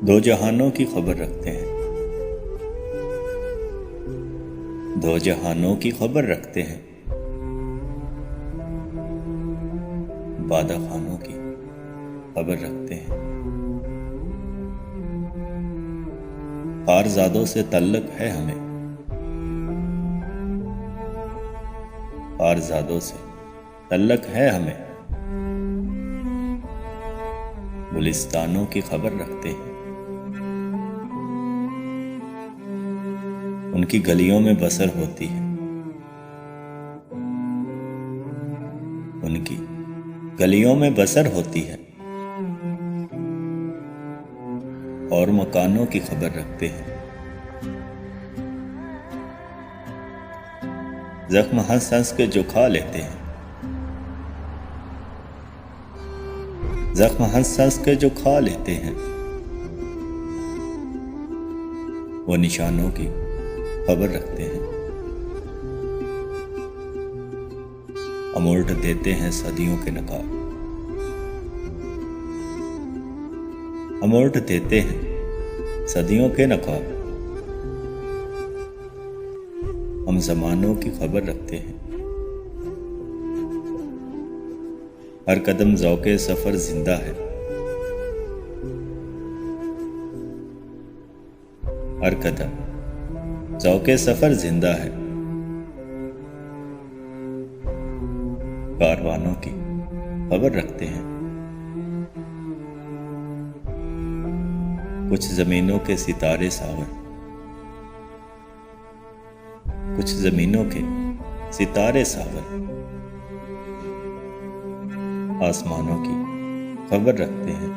दो जहानों की खबर रखते हैं, दो जहानों की खबर रखते हैं, बादा खानों की खबर रखते हैं। खारजादों से तल्लक है हमें, खारजादों से तल्लक है हमें, गुलिस्तानों की खबर रखते हैं। उनकी गलियों में बसर होती है, उनकी गलियों में बसर होती है, और मकानों की खबर रखते हैं। जख्म हंस हंस के जो खा लेते हैं, जख्म हंस हंस के जो खा लेते हैं, वो निशानों की खबर रखते हैं। अमोल्ट देते हैं सदियों के नकाब, अमोल्ट देते हैं सदियों के नकाब, हम जमानों की खबर रखते हैं। हर कदम ज़ौक़े सफर जिंदा है, हर कदम ज़ौक़े सफर जिंदा है, कारवानों की खबर रखते हैं। कुछ जमीनों के सितारे सावर, कुछ जमीनों के सितारे सावर, आसमानों की खबर रखते हैं।